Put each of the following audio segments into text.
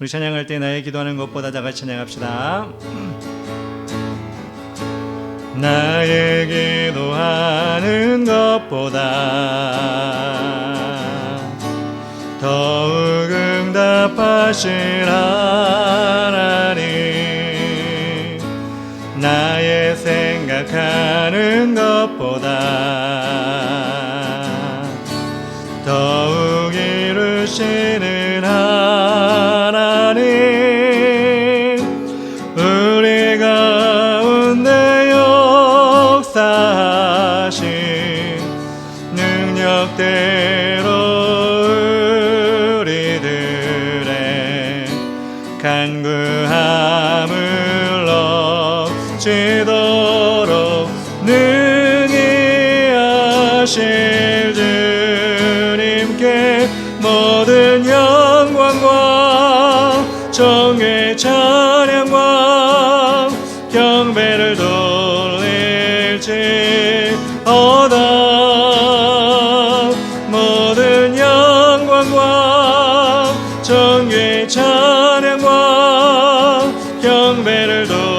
우리 찬양할 때 나의 기도하는 것보다 다 같이 찬양합시다. 나의 기도하는 것보다 더욱 응답하실 하나님, 나의 생각하는 것보다 더욱 이루시는 하나님, 우리 가운데 역사하신 능력대로 우리들의 간구함을 얻지도록 능히 하실 주님께 모든 영광과 정의 찬양과 경배를 돌릴지어다. 모든 영광과 정의 찬양과 경배를 돌릴지어다.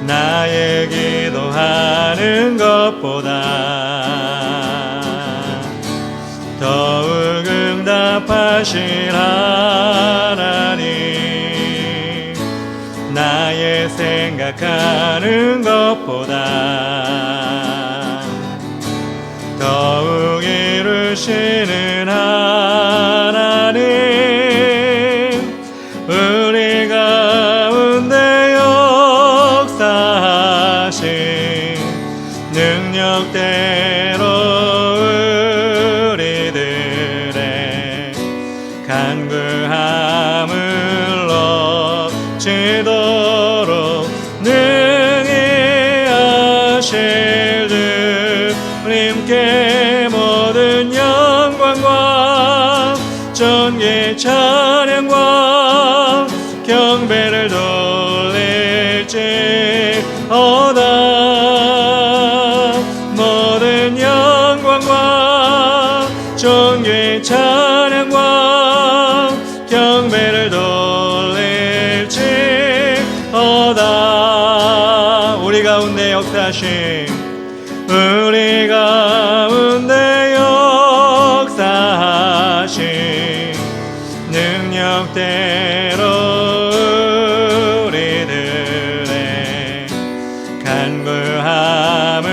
나의 기도하는 것보다 더욱 응답하실 하나님, 나의 생각하는 것보다 더욱 이루시는 하나님, 우리 가운데 역사하신 능력대로 우리들의 간구함을 얻지도록 능히 하실 주님께 모든 영광과 전기 찬양과 경배를 돌릴지어다. 모든 영광과 전기 찬양과 경배를 돌릴지어다. 우리 가운데 역사하신 능력대로 우리들의 간구함을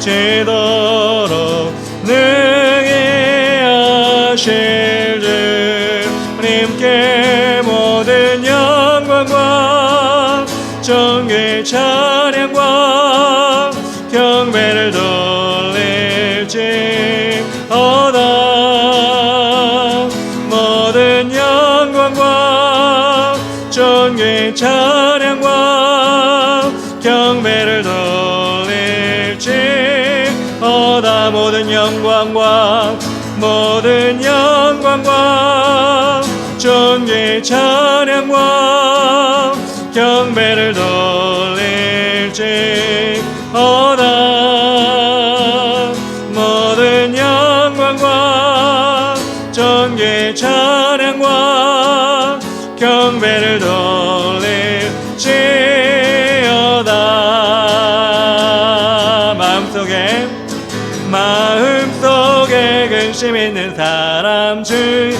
얻지도록 능히 하실 주님께 모든 영광과 정의 찬양과 경배를 돌릴지어다. 모든 영광과 정의 찬양과 경배를 돌릴지어다. 모든 영광과 정의 찬양과 경배를 돌릴지어다. 모든 영광과 정의 찬양과 경배를 돌릴지어다. 마음속에 근심 있는 사람 중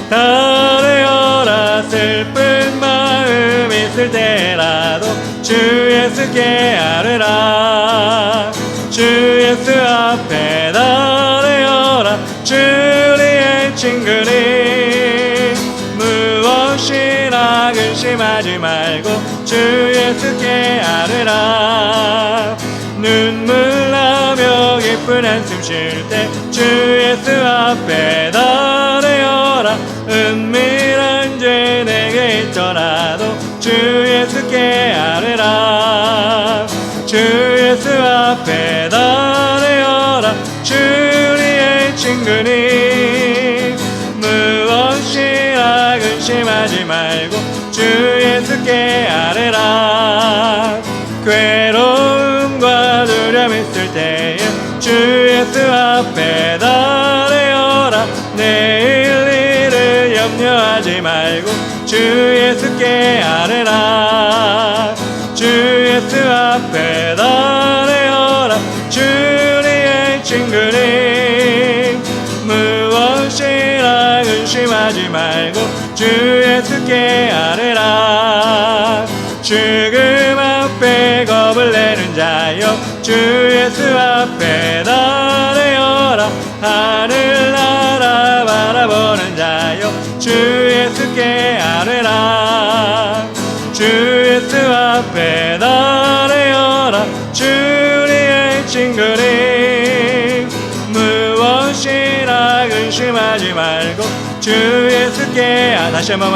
달래어라. 슬픈 마음 있을 때라도 주 예수께 아뢰라. 주 예수 앞에 달래어라. 주리의 친구니 무엇이나 근심하지 말고 주 예수께 아뢰라. 눈물 나며 기쁜 한숨 쉴 때 주 예수 앞에 달래어라. 은밀한 죄 내게 있더라도 주 예수께 아뢰라. 주 예수 앞에 달래어라. 주리의 친구니 무엇이라 근심하지 말고 주 예수께 아뢰라. 괴로움과 두려움 있을 있을 때에 주 예수 앞에 달려라. 내일 일을 염려하지 말고 주 예수께 아뢰라. 주 예수 앞에 달려라. 주의 친구님 무엇이라 근심하지 말고 주 예수께 아뢰라. 죽음 앞에 겁을 내는 자여 주 예수 앞에 달려라. 하늘나라 바라보는 자여 주 예수께 아뢰라. 주 예수 앞에 달려라. 주의 친구님 무엇이라 근심하지 말고 주 예수께 다시 한번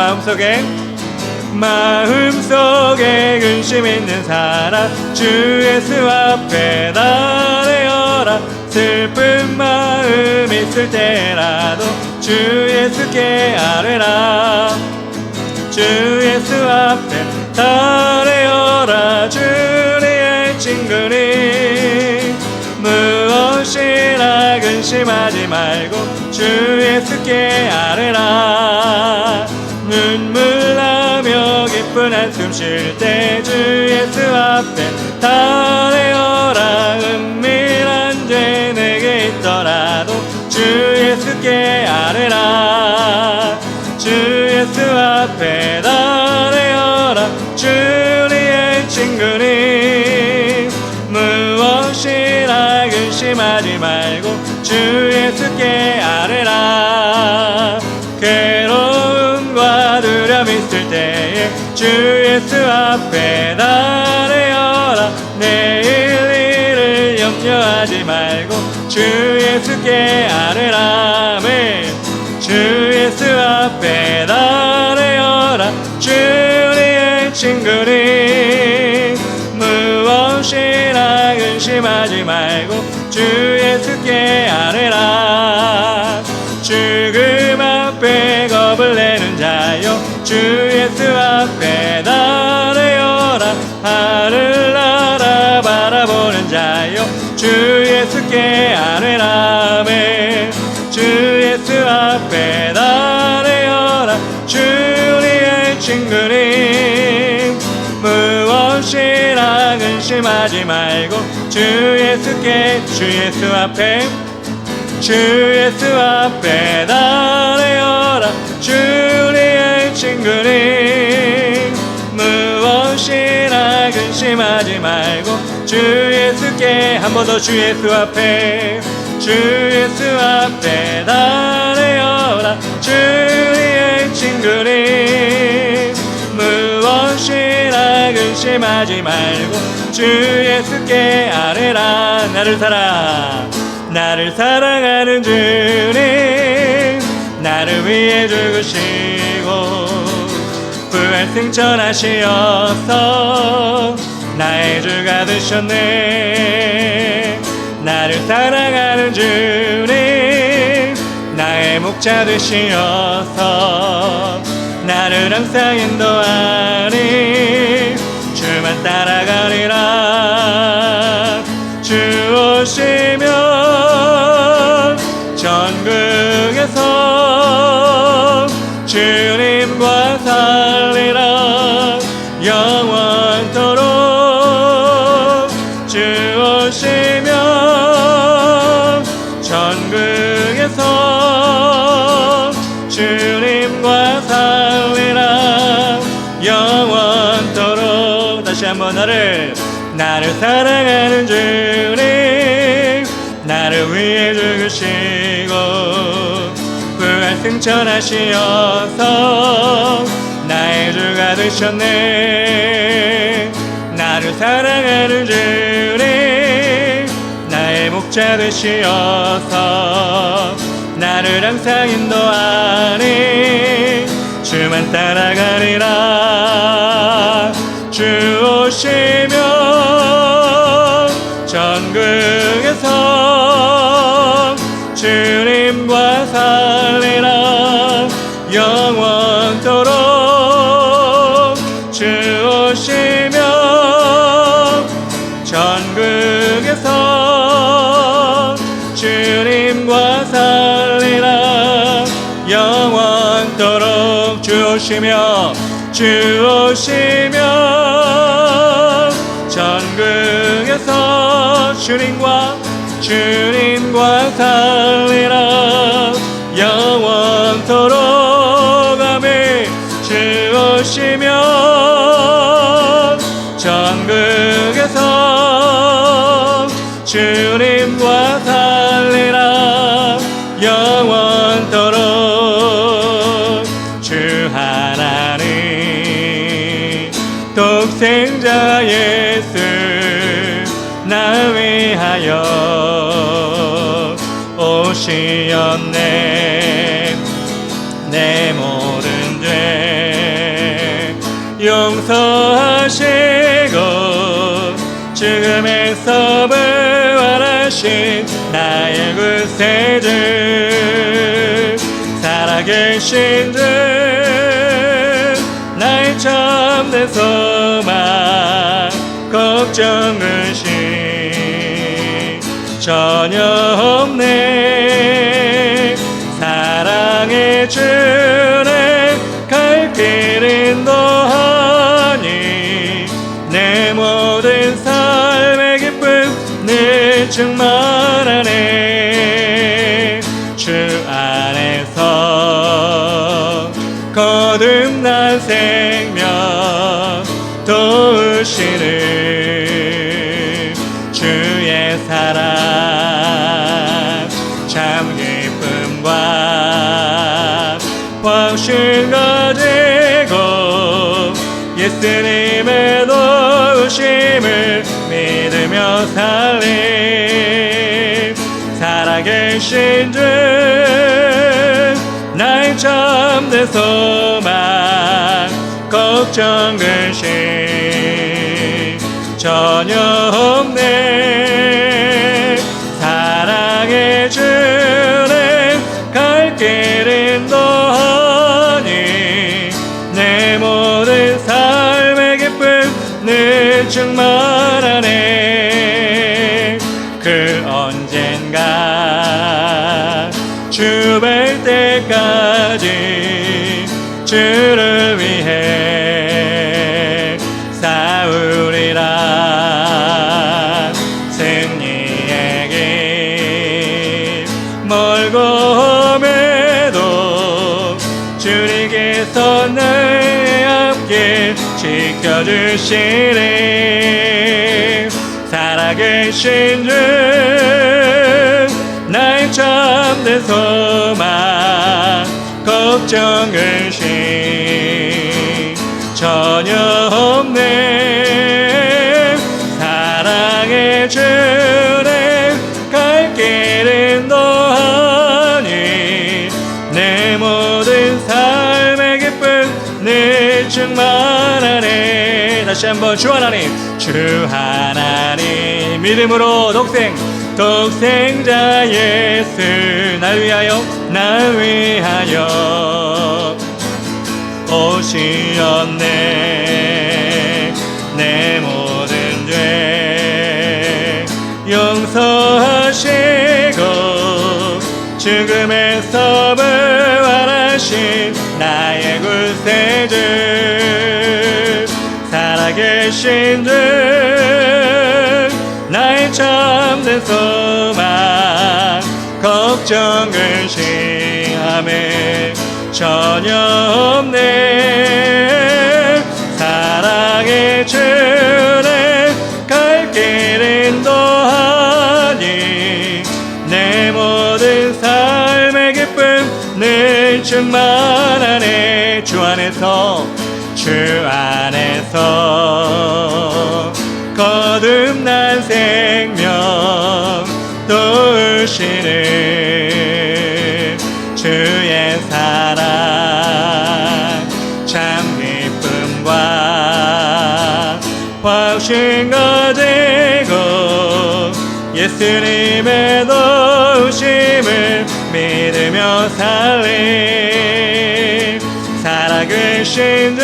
마음속에 근심 있는 사람 주 예수 앞에 달려라. 슬픈 마음 있을 때라도 주 예수께 아뢰라. 주 예수 앞에 달려라. 주의 친구님 무엇이라 근심하지 말고 주 예수께 아뢰라. 눈물 나며 기쁜 한숨 쉴 때 주 예수 앞에 달려라. 은밀한 죄 내게 있더라도 주 예수께 아뢰라. 주 예수 앞에 달려라. 주의 친구님 무엇이라 근심하지 말고 주 예수께 아뢰라. 괴로움과 두려움 있을 때에 주 예수 앞에 달려라. 내일 일을 염려하지 말고 주 예수께 아뢰라. 주 예수 앞에 달려라. 주의 친구님 무엇이라 근심하지 말고 주 예수께 아뢰라. 죽음 앞에 겁을 내는 자여 주 예수 앞에 달려라. 하늘나라 바라보는 자여 주 예수께 아뢰라. 주 예수 앞에 달려라. 주의 친구님 무엇이라 근심하지 말고 주 예수께 주 예수 앞에 달려라. 주의 친구님 무엇이라 근심하지 말고 주 예수께 한 번 더 주 예수 앞에 달려라. 주의 친구님 무엇이라 근심하지 말고 주 예수께 아뢰라. 나를 사랑하는 주님 나를 위해 죽으시고 부활 승천하시어서 나의 주가 되셨네. 나를 사랑하는 주님 나의 목자 되시어서 나를 항상 인도하니 주만 따라가리라. 주 오시면 천국에서 주님과 살리라. 영원토록 주 오시면 천국에서 주님과 살리라. 영원토록 다시 한번 나를 사랑하는 주님 나를 위해 죽으시고 부활 승천하시어서 나의 주가 되셨네. 나를 사랑하는 주님 나의 목자 되시어서 나를 항상 인도하니 주만 따라가리라. 주 오시면 천국에서 주님과 살리라. 영원토록 주 오시면 천국에서 오시며 주 오시며 전국에서 주님과 살리라 영원토록 아멘. 주 오시며 전국에서 주님과 살리라 영원토록. 주 하나님 독생자 예수 나 위하여 오시었네. 내 모든 죄 용서하시고 죽음에서 부활하신 나의 구세주 살아계신 주 나의 참된 소망 걱정 의심 전혀 없네. 사랑의 주를 갈 길 인도하니 내 모든 삶의 기쁨 늘 충만하네. 주 안에서 거듭난 생명 도우시는 주의 사랑 참 기쁨과 확신 가지고 예수님의 도우심을 믿으며 살림 살아계신 주 나의 참된 소망 걱정 근심 전혀 없네. 사랑의 주를 갈 길 인도하니 내 모든 삶의 기쁨 늘 충만하네. 그 언젠가 주 뵐 때까지 주를 위해 싸우리라. 승리의 길 멀고 험해도 주님께서 내 앞길 지켜주시리. 살아계신 주 나의 참된 소망 걱정 근심 전혀 없네. 사랑의 주를 갈 길 인도하니 내 모든 삶의 기쁨 늘 충만하네. 다시 한번 주 하나님 주 하나님 믿음으로 독생자 예수 날 위하여 오시었네. 내 모든 죄 용서하시고 죽음에서 부활하신 나의 구세주 살아계신 주 나의 참된 소망 걱정 근심함에 전혀 없네. 사랑의 주를 갈 길 인도하니 내 모든 삶의 기쁨 늘 충만하네. 주 안에서 거듭난 생명 도우시는 주의 사랑 참 기쁨과 확신 가지고 예수님의 도우심을 믿으며 살림 살아계신 주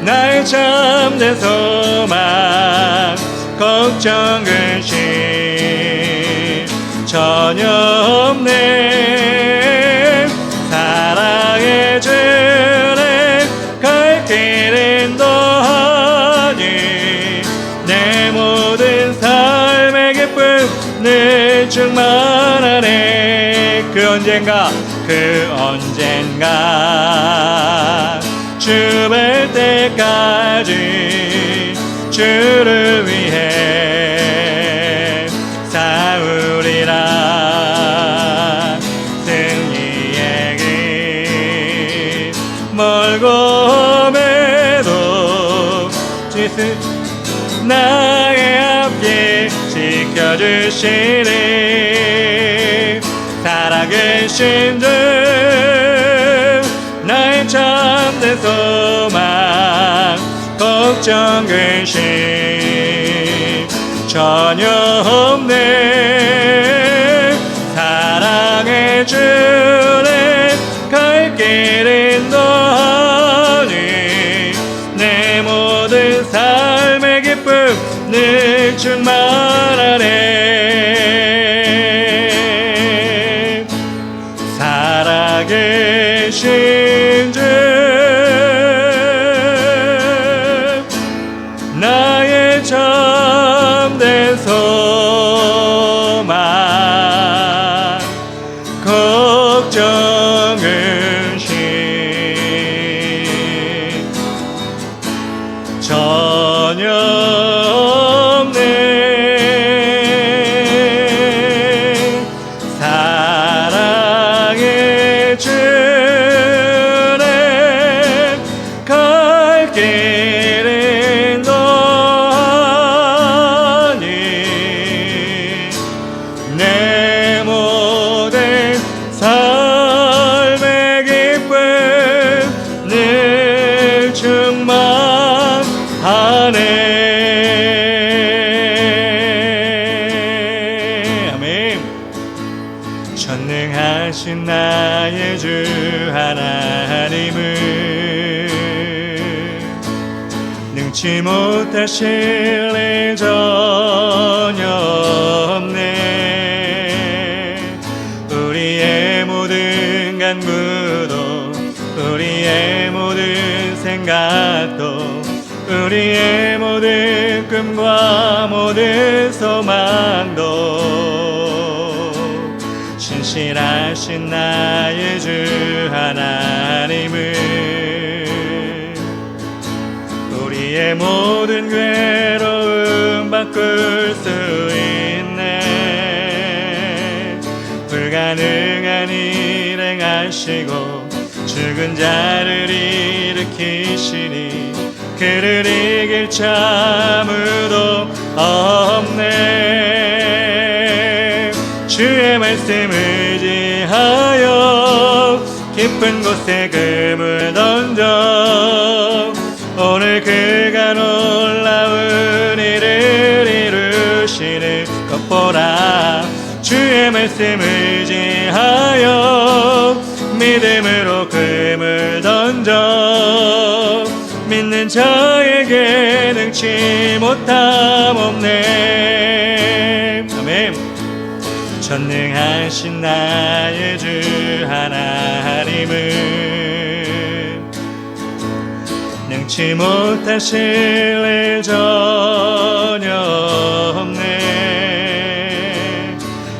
나의 참된 소망 걱정 근심 전혀 없네. 사랑의 주 늘 충만하네. 그 언젠가 주뵐 때까지 주를 위해 싸우리라. 승리의 길 멀고 매도 나의 앞길 지켜주시리. 살아계신 주 나의 참된 소망 걱정 근심 전혀 없네. 사랑의 주를 갈 길 인도하니 내 모든 삶의 기쁨 늘 충만하네. 살아계신 주 나의 참된 소망 걱정 근심 전혀 없네. 사랑의 주를 갈 길 인도하니 내 모든 삶의 기쁨 늘 충만하네. 아멘. 전능하신 나의 주 하나님은 능치 못하실 일 전혀 없네. 우리의 모든 간구도 우리의 모든 생각도 우리의 모든 꿈과 모든 소망도 신실하신 나의 주 하나님은 우리의 모든 괴로움 바꿀 수 있네. 불가능한 일 행하시고 죽은 자를 일으키시니 그를 이길 자 아무도 없네. 주의 말씀 의지하여 깊은 곳에 금을 던져 오늘 그가 놀라운 일을 이루시는 것 보라. 주의 말씀 의지하여 믿음으로 금을 던져 믿는 자에게 능치 못함 없네. 아멘. 전능하신 나의 주 하나님은 능치 못하실 일 전혀 없네.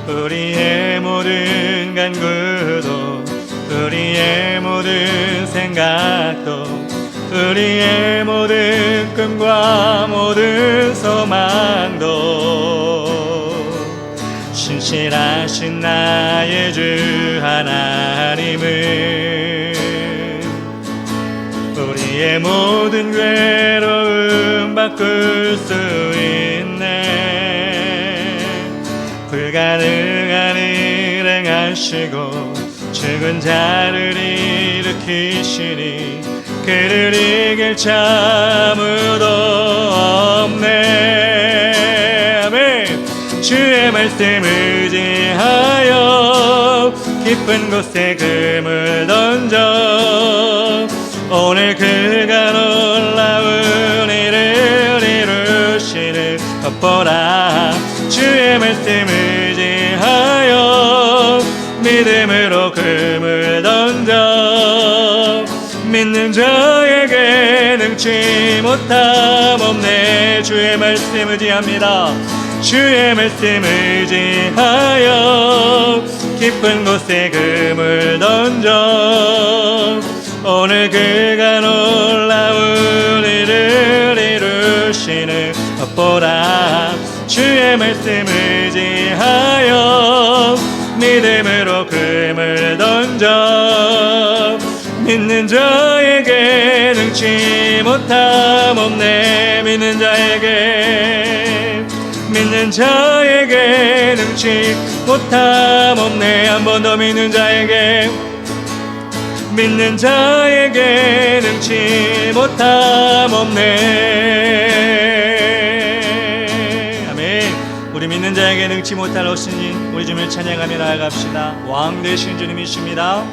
우리의 모든 간구도 우리의 모든 생각도 우리의 모든 꿈과 모든 소망도 신실하신 나의 주 하나님은 우리의 모든 괴로움 바꿀 수 있네. 불가능한 일 행하시고 죽은 자를 일으키시니 그를 이길 자 아무도 없네. 아멘. 주의 말씀 의지하여 깊은 곳에 금을 던져 오늘 그가 놀라운 일을 이루시는 것 보라. 주의 말씀 의지하여 믿음으로 금을 던져 믿는 자에게 능치 못함 없네. 주의 말씀 의지합니다. 주의 말씀 의지하여 깊은 곳에 금을 던져 오늘 그가 놀라운 일을 이루시는 것 보라. 주의 말씀 의지하여 믿음으로 금을 던져 믿는 자에게 능치 못함 없네. 믿는 자에게 능치 못함 없네. 한 번 더 믿는 자에게 능치 못함 없네. 아멘. 우리 믿는 자에게 능치 못할 없으니 우리 주님을 찬양하며 나아갑시다. 왕 되신 주님이십니다.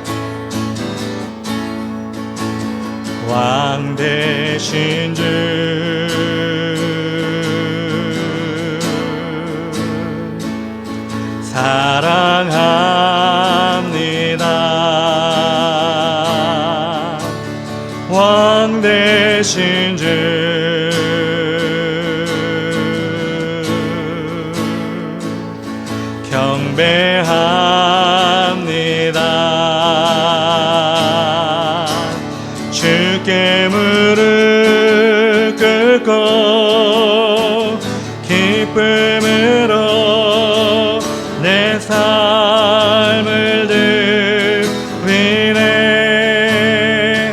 왕 되신 주 사랑합니다. 왕 되신 주 경배합니다. 주께 무릎 꿇고 기쁨으로 내 삶을 드리네.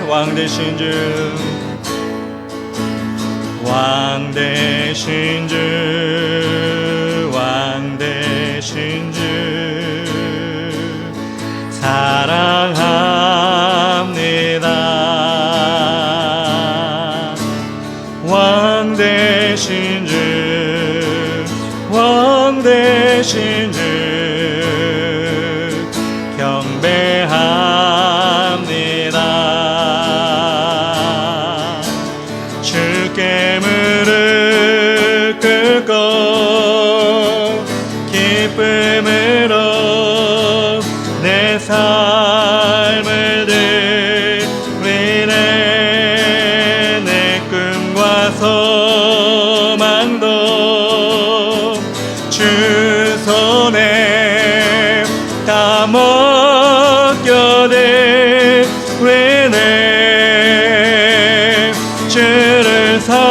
왕 되신 주 사랑합니다. 왕 되신 주 경배합니다. 주께 무릎 꿇고 기쁨으로 내 삶을 드리네. 내 꿈과 소망도 주 손에 다 맡겨드리네. 주를 사랑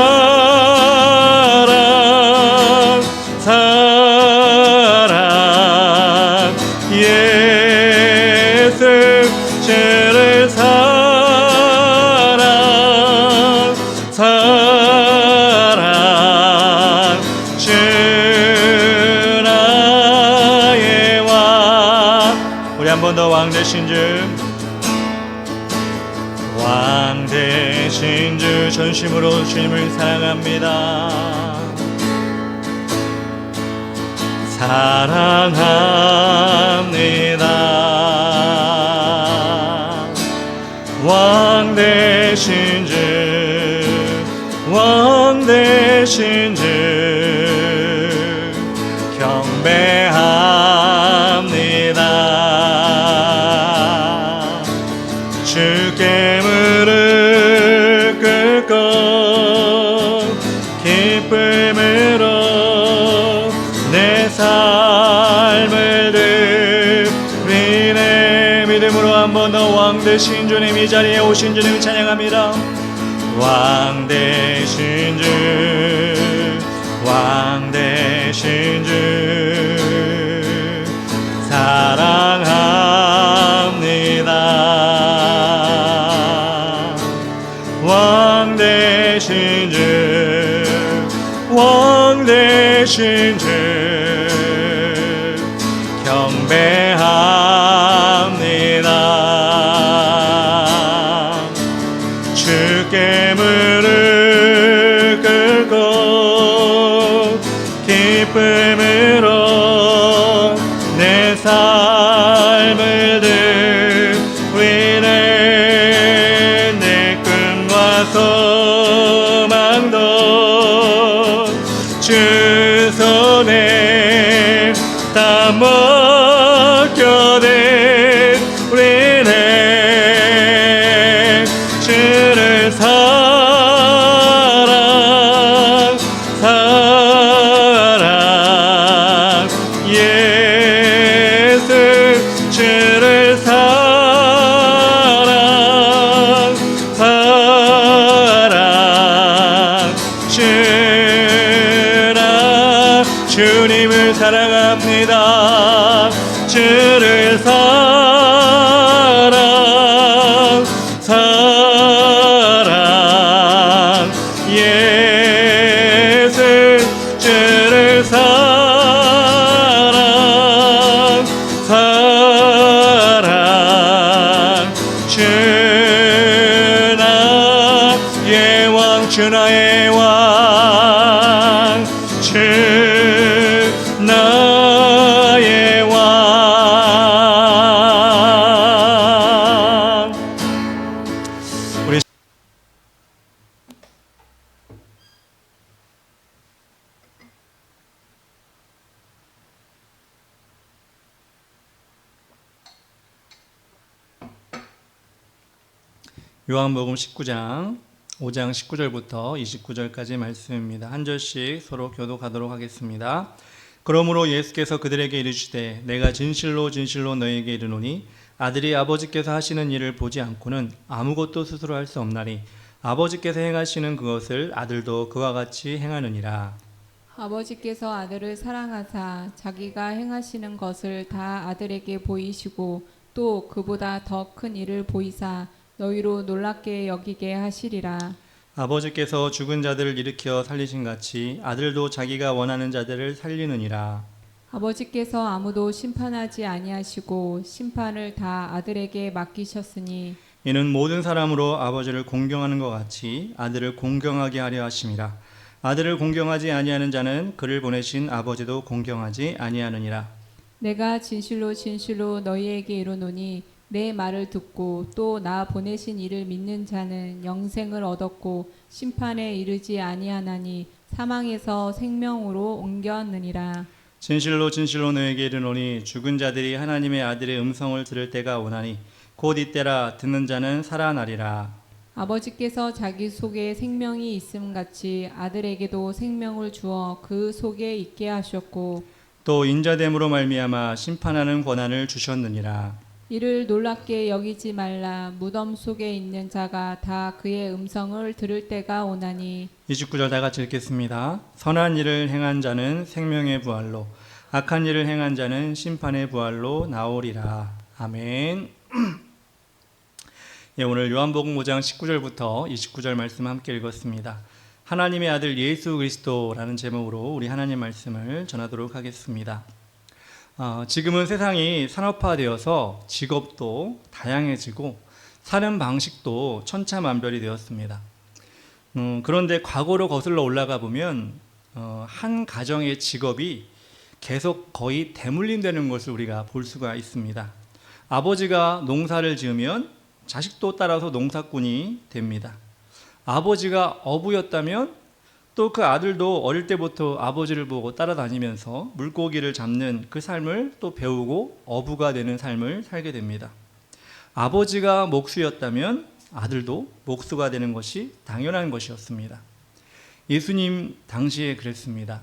예수 주를 사랑 주 나의 왕. 우리 한 번 더 왕 되신 주 전심으로 주님을 사랑합니다. 사랑합니다. 왕 되신 주 경배합니다. 주께 무릎 꿇고 기쁨으로 내 삶을 드리네. 믿음으로 한 번 더 왕 되신 주님, 이 자리에 오신 주님 찬양합니다. 왕 되신 주 사랑합니다. 왕 되신 주 경배합니다. 주께 무릎 꿇고 기쁨으로 내 삶을 드리네. 내 꿈과 소망도 주 손에 다 맡겨드리네. 주를 사랑 사랑합니다. 주를 사랑 예수 주를 사랑 주 나의 왕 주 나의 왕 주 나의 왕. 우리 요한복음 19장 5장 19절부터 29절까지 말씀입니다. 한 절씩 서로 교독하도록 하겠습니다. 그러므로 예수께서 그들에게 이르시되 내가 진실로 진실로 너희에게 이르노니 아들이 아버지께서 하시는 일을 보지 않고는 아무것도 스스로 할 수 없나니 아버지께서 행하시는 그것을 아들도 그와 같이 행하느니라. 아버지께서 아들을 사랑하사 자기가 행하시는 것을 다 아들에게 보이시고 또 그보다 더 큰 일을 보이사 너희로 놀랍게 여기게 하시리라. 아버지께서 죽은 자들을 일으켜 살리신 같이 아들도 자기가 원하는 자들을 살리느니라. 아버지께서 아무도 심판하지 아니하시고 심판을 다 아들에게 맡기셨으니 이는 모든 사람으로 아버지를 공경하는 것 같이 아들을 공경하게 하려 하심이라. 아들을 공경하지 아니하는 자는 그를 보내신 아버지도 공경하지 아니하느니라. 내가 진실로 진실로 너희에게 이르노니 내 말을 듣고 또 나 보내신 이를 믿는 자는 영생을 얻었고 심판에 이르지 아니하나니 사망에서 생명으로 옮겼느니라. 진실로 진실로 너에게 이르노니 죽은 자들이 하나님의 아들의 음성을 들을 때가 오나니 곧 이때라. 듣는 자는 살아나리라. 아버지께서 자기 속에 생명이 있음 같이 아들에게도 생명을 주어 그 속에 있게 하셨고 또 인자됨으로 말미암아 심판하는 권한을 주셨느니라. 이를 놀랍게 여기지 말라. 무덤 속에 있는 자가 다 그의 음성을 들을 때가 오나니. 29절 다 같이 읽겠습니다. 선한 일을 행한 자는 생명의 부활로 악한 일을 행한 자는 심판의 부활로 나오리라. 아멘. 예, 오늘 요한복음 5장 19절부터 29절 말씀 함께 읽었습니다. 하나님의 아들 예수 그리스도라는 제목으로 우리 하나님 말씀을 전하도록 하겠습니다. 지금은 세상이 산업화되어서 직업도 다양해지고 사는 방식도 천차만별이 되었습니다. 그런데 과거로 거슬러 올라가 보면 한 가정의 직업이 계속 거의 대물림되는 것을 우리가 볼 수가 있습니다. 아버지가 농사를 지으면 자식도 따라서 농사꾼이 됩니다. 아버지가 어부였다면 또 그 아들도 어릴 때부터 아버지를 보고 따라다니면서 물고기를 잡는 그 삶을 또 배우고 어부가 되는 삶을 살게 됩니다. 아버지가 목수였다면 아들도 목수가 되는 것이 당연한 것이었습니다. 예수님 당시에 그랬습니다.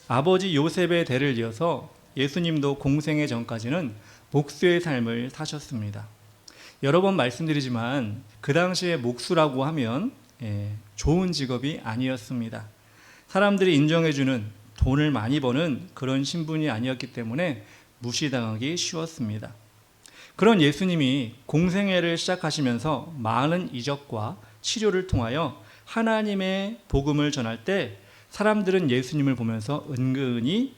아버지 요셉의 대를 이어서 예수님도 공생애 전까지는 목수의 삶을 사셨습니다. 여러 번 말씀드리지만 그 당시에 목수라고 하면 좋은 직업이 아니었습니다. 사람들이 인정해주는 돈을 많이 버는 그런 신분이 아니었기 때문에 무시당하기 쉬웠습니다. 그런 예수님이 공생애를 시작하시면서 많은 이적과 치료를 통하여 하나님의 복음을 전할 때 사람들은 예수님을 보면서 은근히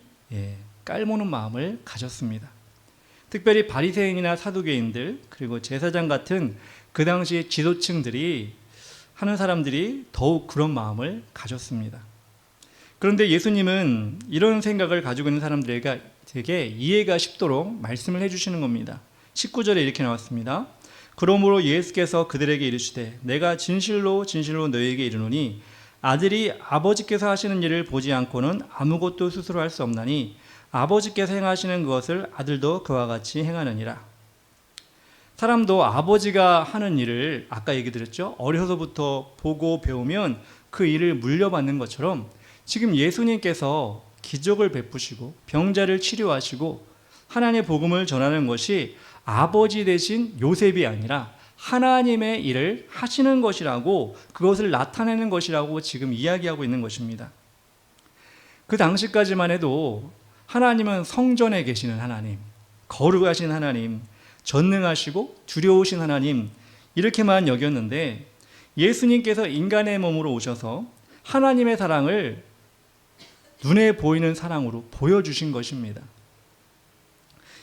깔보는 마음을 가졌습니다. 특별히 바리새인이나 사두개인들 그리고 제사장 같은 그 당시 지도층들이 하는 사람들이 더욱 그런 마음을 가졌습니다. 그런데 예수님은 이런 생각을 가지고 있는 사람들에게 되게 이해가 쉽도록 말씀을 해주시는 겁니다. 19절에 이렇게 나왔습니다. 그러므로 예수께서 그들에게 이르시되 내가 진실로 진실로 너희에게 이르노니 아들이 아버지께서 하시는 일을 보지 않고는 아무것도 스스로 할 수 없나니 아버지께서 행하시는 그것을 아들도 그와 같이 행하느니라. 사람도 아버지가 하는 일을 아까 얘기 드렸죠. 어려서부터 보고 배우면 그 일을 물려받는 것처럼 지금 예수님께서 기적을 베푸시고 병자를 치료하시고 하나님의 복음을 전하는 것이 아버지 대신 요셉이 아니라 하나님의 일을 하시는 것이라고 그것을 나타내는 것이라고 지금 이야기하고 있는 것입니다. 그 당시까지만 해도 하나님은 성전에 계시는 하나님, 거룩하신 하나님, 전능하시고 두려우신 하나님, 이렇게만 여겼는데 예수님께서 인간의 몸으로 오셔서 하나님의 사랑을 눈에 보이는 사랑으로 보여주신 것입니다.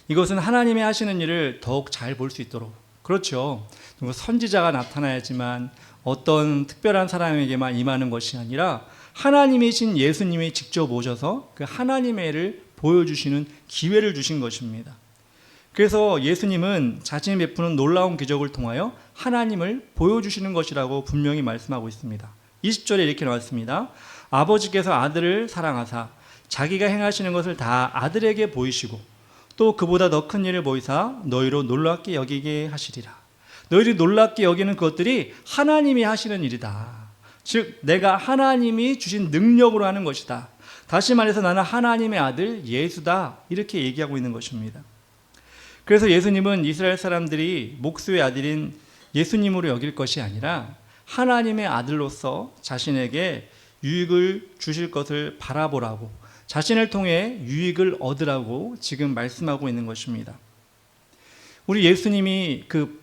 이것은 하나님이 하시는 일을 더욱 잘 볼 수 있도록, 그렇죠, 선지자가 나타나야지만 어떤 특별한 사람에게만 임하는 것이 아니라 하나님이신 예수님이 직접 오셔서 그 하나님의 일을 보여주시는 기회를 주신 것입니다. 그래서 예수님은 자신이 베푸는 놀라운 기적을 통하여 하나님을 보여주시는 것이라고 분명히 말씀하고 있습니다. 20절에 이렇게 나왔습니다. 아버지께서 아들을 사랑하사 자기가 행하시는 것을 다 아들에게 보이시고 또 그보다 더 큰 일을 보이사 너희로 놀랍게 여기게 하시리라. 너희들이 놀랍게 여기는 것들이 하나님이 하시는 일이다. 즉 내가 하나님이 주신 능력으로 하는 것이다. 다시 말해서 나는 하나님의 아들 예수다. 이렇게 얘기하고 있는 것입니다. 그래서 예수님은 이스라엘 사람들이 목수의 아들인 예수님으로 여길 것이 아니라 하나님의 아들로서 자신에게 유익을 주실 것을 바라보라고, 자신을 통해 유익을 얻으라고 지금 말씀하고 있는 것입니다. 우리 예수님이 그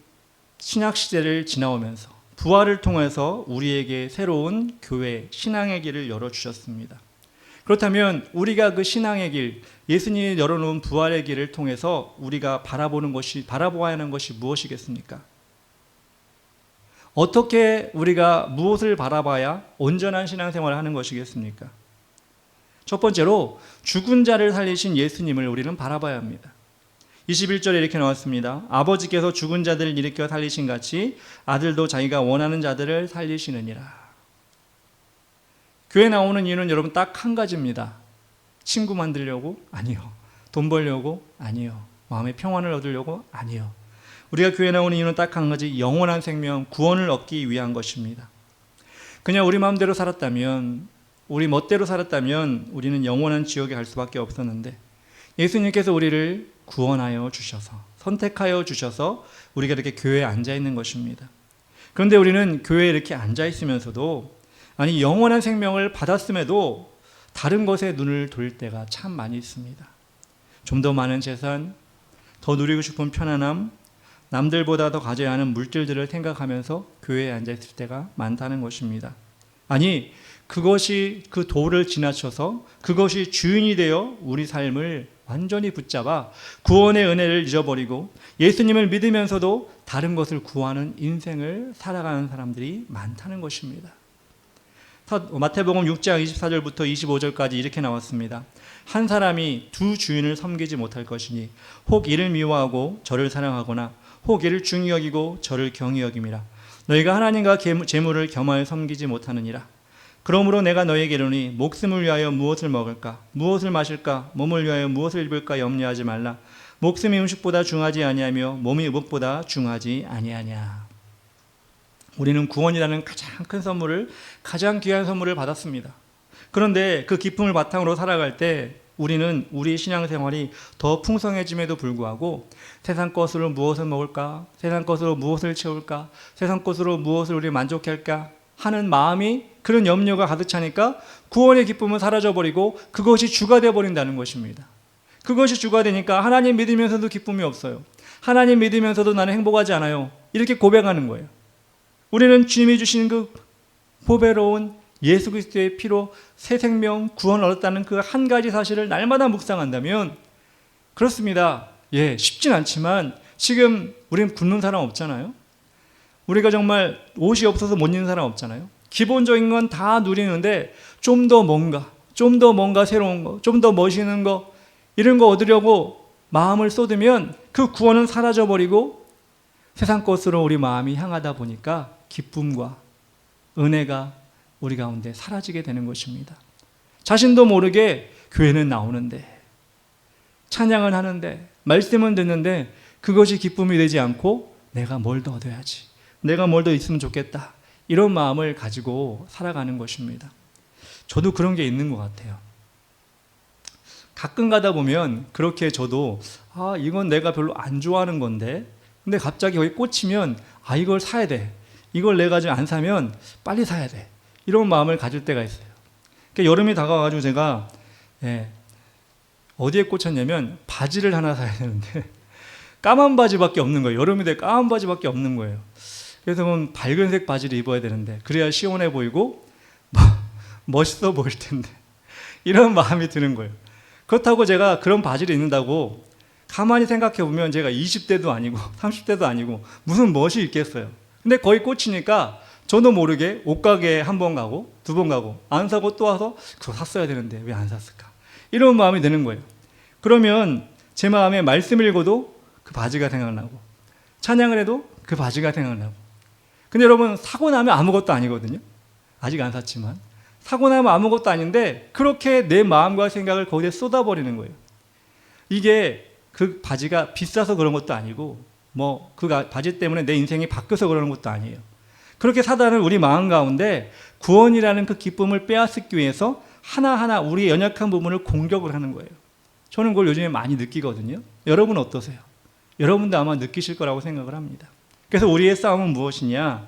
신약 시대를 지나오면서 부활을 통해서 우리에게 새로운 교회, 신앙의 길을 열어주셨습니다. 그렇다면 우리가 그 신앙의 길, 예수님이 열어놓은 부활의 길을 통해서 우리가 바라보아야 하는 것이 무엇이겠습니까? 어떻게 우리가 무엇을 바라봐야 온전한 신앙생활을 하는 것이겠습니까? 첫 번째로 죽은 자를 살리신 예수님을 우리는 바라봐야 합니다. 21절에 이렇게 나왔습니다. 아버지께서 죽은 자들을 일으켜 살리신 같이 아들도 자기가 원하는 자들을 살리시느니라. 교회 나오는 이유는 여러분 딱 한 가지입니다. 친구 만들려고? 아니요. 돈 벌려고? 아니요. 마음의 평안을 얻으려고? 아니요. 우리가 교회 나오는 이유는 딱 한 가지, 영원한 생명, 구원을 얻기 위한 것입니다. 그냥 우리 마음대로 살았다면, 우리 멋대로 살았다면 우리는 영원한 지옥에 갈 수밖에 없었는데 예수님께서 우리를 구원하여 주셔서, 선택하여 주셔서 우리가 이렇게 교회에 앉아 있는 것입니다. 그런데 우리는 교회에 이렇게 앉아 있으면서도, 아니 영원한 생명을 받았음에도 다른 것에 눈을 돌릴 때가 참 많이 있습니다. 좀 더 많은 재산, 더 누리고 싶은 편안함, 남들보다 더 가져야 하는 물질들을 생각하면서 교회에 앉아 있을 때가 많다는 것입니다. 아니 그것이, 그 도를 지나쳐서 그것이 주인이 되어 우리 삶을 완전히 붙잡아 구원의 은혜를 잊어버리고 예수님을 믿으면서도 다른 것을 구하는 인생을 살아가는 사람들이 많다는 것입니다. 마태복음 6장 24절부터 25절까지 이렇게 나왔습니다. 한 사람이 두 주인을 섬기지 못할 것이니 혹 이를 미워하고 저를 사랑하거나 혹 이를 중히 여기고 저를 경히 여김이라. 너희가 하나님과 재물을 겸하여 섬기지 못하느니라. 그러므로 내가 너희에게 이르노니 목숨을 위하여 무엇을 먹을까, 무엇을 마실까, 몸을 위하여 무엇을 입을까 염려하지 말라. 목숨이 음식보다 중하지 아니하며 몸이 의복보다 중하지 아니하냐. 우리는 구원이라는 가장 큰 선물을, 가장 귀한 선물을 받았습니다. 그런데 그 기쁨을 바탕으로 살아갈 때 우리는 우리 신앙생활이 더 풍성해짐에도 불구하고 세상 것으로 무엇을 먹을까, 세상 것으로 무엇을 채울까, 세상 것으로 무엇을 우리 만족해 할까 하는 마음이, 그런 염려가 가득 차니까 구원의 기쁨은 사라져버리고 그것이 주가 되어버린다는 것입니다. 그것이 주가 되니까 하나님 믿으면서도 기쁨이 없어요. 하나님 믿으면서도 나는 행복하지 않아요. 이렇게 고백하는 거예요. 우리는 주님이 주신 그 보배로운 예수 그리스도의 피로 새 생명, 구원을 얻었다는 그 한 가지 사실을 날마다 묵상한다면, 그렇습니다. 예, 쉽진 않지만 지금 우리는 굶는 사람 없잖아요. 우리가 정말 옷이 없어서 못 입는 사람 없잖아요. 기본적인 건 다 누리는데 좀 더 뭔가 새로운 거, 좀 더 멋있는 거, 이런 거 얻으려고 마음을 쏟으면 그 구원은 사라져버리고 세상 것으로 우리 마음이 향하다 보니까 기쁨과 은혜가 우리 가운데 사라지게 되는 것입니다. 자신도 모르게 교회는 나오는데, 찬양을 하는데, 말씀은 듣는데 그것이 기쁨이 되지 않고 내가 뭘 더 얻어야지, 내가 뭘 더 있으면 좋겠다, 이런 마음을 가지고 살아가는 것입니다. 저도 그런 게 있는 것 같아요. 가끔 가다 보면 그렇게 저도 이건 내가 별로 안 좋아하는 건데, 근데 갑자기 거기 꽂히면 이걸 사야 돼, 이걸 내가 지금 안 사면 빨리 사야 돼, 이런 마음을 가질 때가 있어요. 그러니까 여름이 다가와가지고 제가 어디에 꽂혔냐면 바지를 하나 사야 되는데 까만 바지밖에 없는 거예요. 여름인데 까만 바지밖에 없는 거예요. 그래서 밝은색 바지를 입어야 되는데 그래야 시원해 보이고 멋있어 보일 텐데 이런 마음이 드는 거예요. 그렇다고 제가 그런 바지를 입는다고 가만히 생각해 보면 제가 20대도 아니고 30대도 아니고 무슨 멋이 있겠어요. 근데 거의 꽂히니까 저도 모르게 옷가게에 한 번 가고 두 번 가고 안 사고 또 와서 그거 샀어야 되는데 왜 안 샀을까? 이런 마음이 드는 거예요. 그러면 제 마음에 말씀 읽어도 그 바지가 생각나고 찬양을 해도 그 바지가 생각나고. 근데 여러분 사고 나면 아무것도 아니거든요. 아직 안 샀지만 사고 나면 아무것도 아닌데 그렇게 내 마음과 생각을 거기에 쏟아버리는 거예요. 이게 그 바지가 비싸서 그런 것도 아니고 뭐 그 바지 때문에 내 인생이 바뀌어서 그러는 것도 아니에요. 그렇게 사단은 우리 마음 가운데 구원이라는 그 기쁨을 빼앗기 위해서 하나하나 우리의 연약한 부분을 공격을 하는 거예요. 저는 그걸 요즘에 많이 느끼거든요. 여러분 어떠세요? 여러분도 아마 느끼실 거라고 생각을 합니다. 그래서 우리의 싸움은 무엇이냐?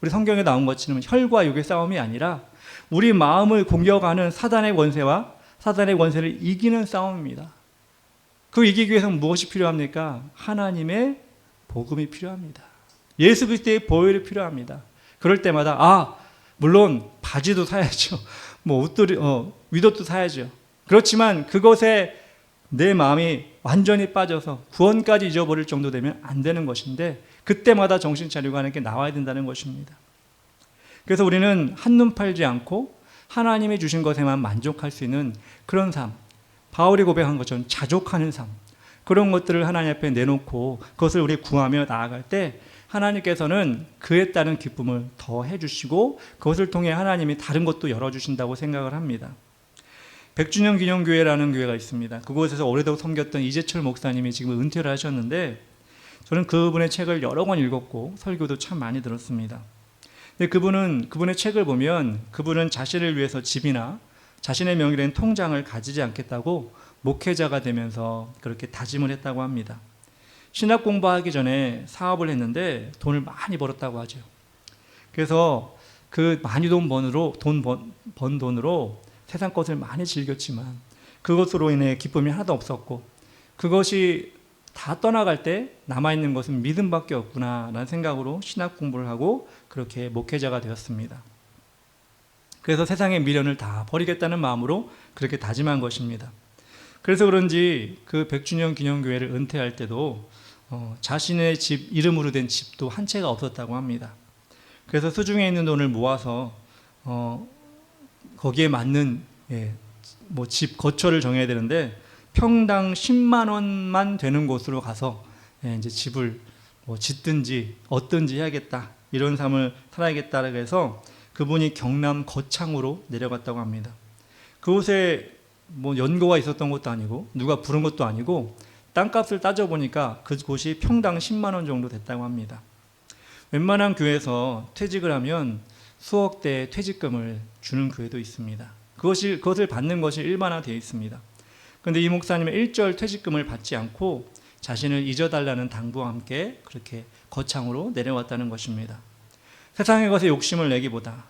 우리 성경에 나온 것처럼 혈과 육의 싸움이 아니라 우리 마음을 공격하는 사단의 권세와 사단의 권세를 이기는 싸움입니다. 그 이기기 위해서는 무엇이 필요합니까? 하나님의 복음이 필요합니다. 예수 그리스도의 보혈이 필요합니다. 그럴 때마다 물론 바지도 사야죠. 뭐 옷도 윗옷도 사야죠. 그렇지만 그것에 내 마음이 완전히 빠져서 구원까지 잊어버릴 정도 되면 안 되는 것인데 그때마다 정신 차리고 하는 게 나와야 된다는 것입니다. 그래서 우리는 한눈 팔지 않고 하나님이 주신 것에만 만족할 수 있는 그런 삶, 바울이 고백한 것처럼 자족하는 삶, 그런 것들을 하나님 앞에 내놓고 그것을 우리 구하며 나아갈 때 하나님께서는 그에 따른 기쁨을 더 해주시고 그것을 통해 하나님이 다른 것도 열어주신다고 생각을 합니다. 백주년 기념교회라는 교회가 있습니다. 그곳에서 오래도록 섬겼던 이재철 목사님이 지금 은퇴를 하셨는데 저는 그분의 책을 여러 권 읽었고 설교도 참 많이 들었습니다. 근데 그분의 책을 보면 그분은 자신을 위해서 집이나 자신의 명의로 된 통장을 가지지 않겠다고 목회자가 되면서 그렇게 다짐을 했다고 합니다. 신학 공부하기 전에 사업을 했는데 돈을 많이 벌었다고 하죠. 그래서 그 많이 번 돈으로 세상 것을 많이 즐겼지만 그것으로 인해 기쁨이 하나도 없었고 그것이 다 떠나갈 때 남아있는 것은 믿음밖에 없구나라는 생각으로 신학 공부를 하고 그렇게 목회자가 되었습니다. 그래서 세상의 미련을 다 버리겠다는 마음으로 그렇게 다짐한 것입니다. 그래서 그런지 그 100주년 기념교회를 은퇴할 때도 자신의 집 이름으로 된 집도 한 채가 없었다고 합니다. 그래서 수중에 있는 돈을 모아서 거기에 맞는 집 거처를 정해야 되는데 평당 10만 원만 되는 곳으로 가서 이제 집을 짓든지 얻든지 해야겠다, 이런 삶을 살아야겠다라고 해서 그분이 경남 거창으로 내려갔다고 합니다. 그곳에 연고가 있었던 것도 아니고 누가 부른 것도 아니고 땅값을 따져보니까 그곳이 평당 10만 원 정도 됐다고 합니다. 웬만한 교회에서 퇴직을 하면 수억 대의 퇴직금을 주는 교회도 있습니다. 그것을 받는 것이 일반화되어 있습니다. 그런데 이 목사님은 1절 퇴직금을 받지 않고 자신을 잊어달라는 당부와 함께 그렇게 거창으로 내려왔다는 것입니다. 세상의 것에 욕심을 내기보다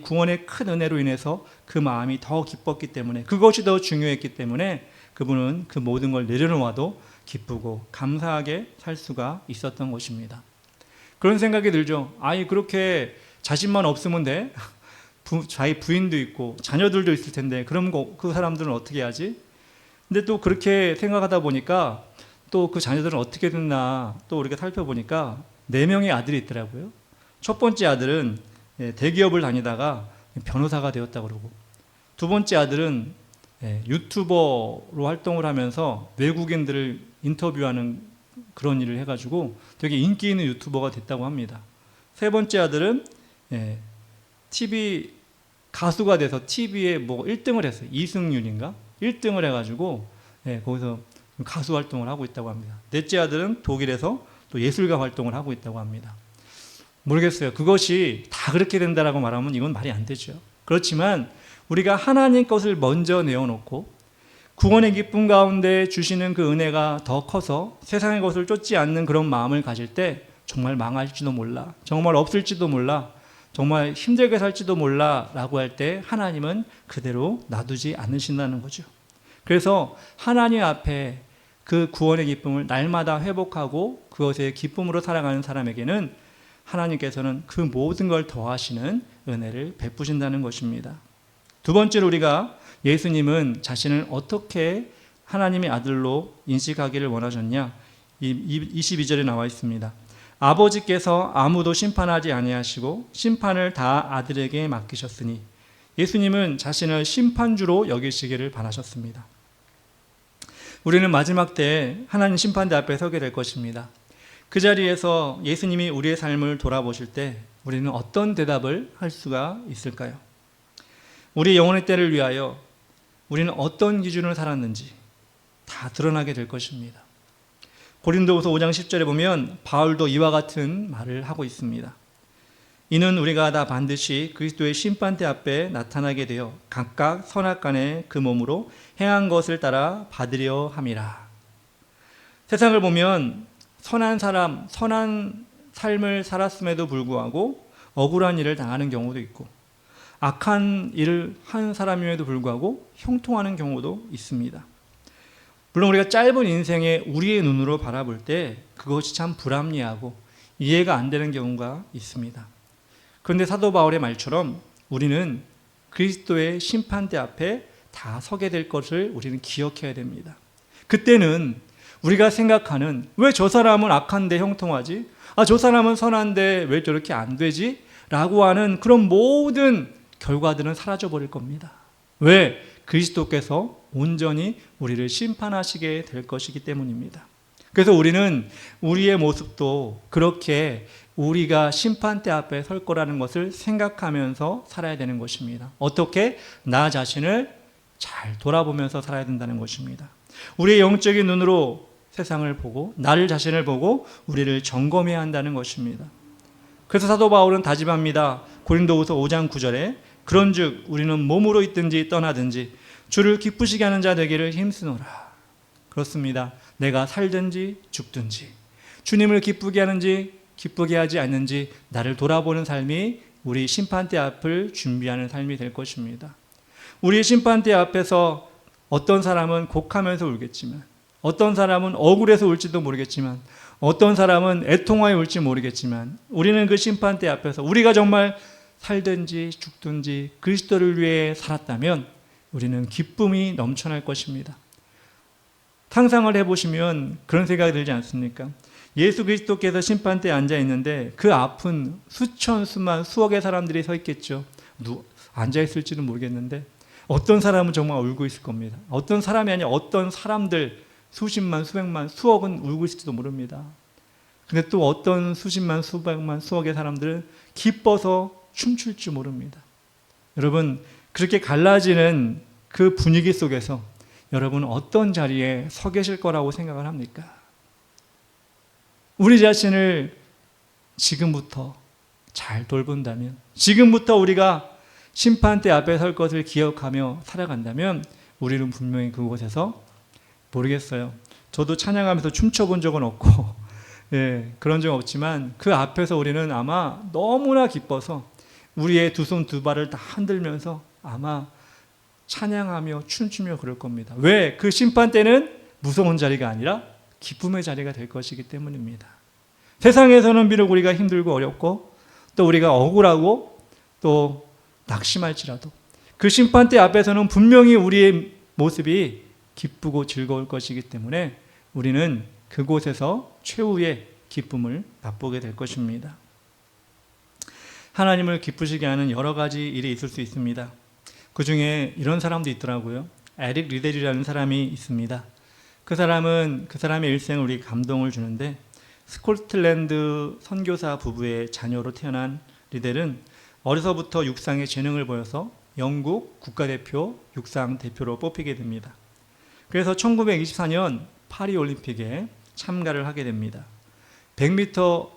구원의 큰 은혜로 인해서 그 마음이 더 기뻤기 때문에, 그것이 더 중요했기 때문에 그분은 그 모든 걸 내려놓아도 기쁘고 감사하게 살 수가 있었던 것입니다. 그런 생각이 들죠. 그렇게 자신만 없으면 돼? 자기 부인도 있고 자녀들도 있을 텐데 그럼 그 사람들은 어떻게 하지? 근데 또 그렇게 생각하다 보니까 또 그 자녀들은 어떻게 됐나 또 우리가 살펴보니까 4명의 아들이 있더라고요. 첫 번째 아들은 대기업을 다니다가 변호사가 되었다고 그러고, 두 번째 아들은 유튜버로 활동을 하면서 외국인들을 인터뷰하는 그런 일을 해가지고 되게 인기 있는 유튜버가 됐다고 합니다. 세 번째 아들은 TV 가수가 돼서 TV에 1등을 했어요. 이승윤인가? 1등을 해가지고 거기서 가수 활동을 하고 있다고 합니다. 넷째 아들은 독일에서 또 예술가 활동을 하고 있다고 합니다. 모르겠어요. 그것이 다 그렇게 된다라고 말하면 이건 말이 안 되죠. 그렇지만 우리가 하나님 것을 먼저 내어놓고 구원의 기쁨 가운데 주시는 그 은혜가 더 커서 세상의 것을 쫓지 않는 그런 마음을 가질 때 정말 망할지도 몰라, 정말 없을지도 몰라, 정말 힘들게 살지도 몰라 라고 할 때 하나님은 그대로 놔두지 않으신다는 거죠. 그래서 하나님 앞에 그 구원의 기쁨을 날마다 회복하고 그것의 기쁨으로 살아가는 사람에게는 하나님께서는 그 모든 걸 더하시는 은혜를 베푸신다는 것입니다. 두 번째로 우리가 예수님은 자신을 어떻게 하나님의 아들로 인식하기를 원하셨냐? 22절에 나와 있습니다. 아버지께서 아무도 심판하지 아니하시고 심판을 다 아들에게 맡기셨으니, 예수님은 자신을 심판주로 여기시기를 바라셨습니다. 우리는 마지막 때 하나님 심판대 앞에 서게 될 것입니다. 그 자리에서 예수님이 우리의 삶을 돌아보실 때 우리는 어떤 대답을 할 수가 있을까요? 우리 영혼의 때를 위하여 우리는 어떤 기준으로 살았는지 다 드러나게 될 것입니다. 고린도후서 5장 10절에 보면 바울도 이와 같은 말을 하고 있습니다. 이는 우리가 다 반드시 그리스도의 심판대 앞에 나타나게 되어 각각 선악간에 그 몸으로 행한 것을 따라 받으려 함이라. 세상을 보면 선한 사람, 선한 삶을 살았음에도 불구하고 억울한 일을 당하는 경우도 있고, 악한 일을 한 사람임에도 불구하고 형통하는 경우도 있습니다. 물론 우리가 짧은 인생에 우리의 눈으로 바라볼 때 그것이 참 불합리하고 이해가 안 되는 경우가 있습니다. 그런데 사도 바울의 말처럼 우리는 그리스도의 심판대 앞에 다 서게 될 것을 우리는 기억해야 됩니다. 그때는 우리가 생각하는 왜 저 사람은 악한데 형통하지? 저 사람은 선한데 왜 저렇게 안 되지? 라고 하는 그런 모든 결과들은 사라져버릴 겁니다. 왜? 그리스도께서 온전히 우리를 심판하시게 될 것이기 때문입니다. 그래서 우리는 우리의 모습도 그렇게 우리가 심판대 앞에 설 거라는 것을 생각하면서 살아야 되는 것입니다. 어떻게? 나 자신을 잘 돌아보면서 살아야 된다는 것입니다. 우리의 영적인 눈으로 세상을 보고 나를 자신을 보고 우리를 점검해야 한다는 것입니다. 그래서 사도 바울은 다짐합니다. 고린도후서 5장 9절에 그런즉 우리는 몸으로 있든지 떠나든지 주를 기쁘시게 하는 자 되기를 힘쓰노라. 그렇습니다. 내가 살든지 죽든지 주님을 기쁘게 하는지 기쁘게 하지 않는지 나를 돌아보는 삶이 우리 심판대 앞을 준비하는 삶이 될 것입니다. 우리의 심판대 앞에서 어떤 사람은 곡하면서 울겠지만, 어떤 사람은 억울해서 울지도 모르겠지만, 어떤 사람은 애통하여 울지 모르겠지만, 우리는 그 심판대 앞에서 우리가 정말 살든지 죽든지 그리스도를 위해 살았다면 우리는 기쁨이 넘쳐날 것입니다. 상상을 해보시면 그런 생각이 들지 않습니까? 예수 그리스도께서 심판대에 앉아 있는데 그 앞은 수천 수만 수억의 사람들이 서 있겠죠. 앉아 있을지는 모르겠는데 어떤 사람은 정말 울고 있을 겁니다. 어떤 사람이 아니라 어떤 사람들 수십만 수백만 수억은 울고 있을지도 모릅니다. 근데 또 어떤 수십만 수백만 수억의 사람들은 기뻐서 춤출 줄 모릅니다. 여러분, 그렇게 갈라지는 그 분위기 속에서 여러분 어떤 자리에 서 계실 거라고 생각을 합니까? 우리 자신을 지금부터 잘 돌본다면, 지금부터 우리가 심판대 앞에 설 것을 기억하며 살아간다면 우리는 분명히 그곳에서 모르겠어요. 저도 찬양하면서 춤춰본 적은 없고 그런 적 없지만 그 앞에서 우리는 아마 너무나 기뻐서 우리의 두 손 두 발을 다 흔들면서 아마 찬양하며 춤추며 그럴 겁니다. 왜? 그 심판대는 무서운 자리가 아니라 기쁨의 자리가 될 것이기 때문입니다. 세상에서는 비록 우리가 힘들고 어렵고 또 우리가 억울하고 또 낙심할지라도 그 심판대 앞에서는 분명히 우리의 모습이 기쁘고 즐거울 것이기 때문에 우리는 그곳에서 최후의 기쁨을 맛보게 될 것입니다. 하나님을 기쁘시게 하는 여러 가지 일이 있을 수 있습니다. 그 중에 이런 사람도 있더라고요. 에릭 리델이라는 사람이 있습니다. 그 사람의 일생을 우리 감동을 주는데, 스코틀랜드 선교사 부부의 자녀로 태어난 리델은 어려서부터 육상에 재능을 보여서 영국 국가대표 육상 대표로 뽑히게 됩니다. 그래서 1924년 파리올림픽에 참가를 하게 됩니다. 100m에서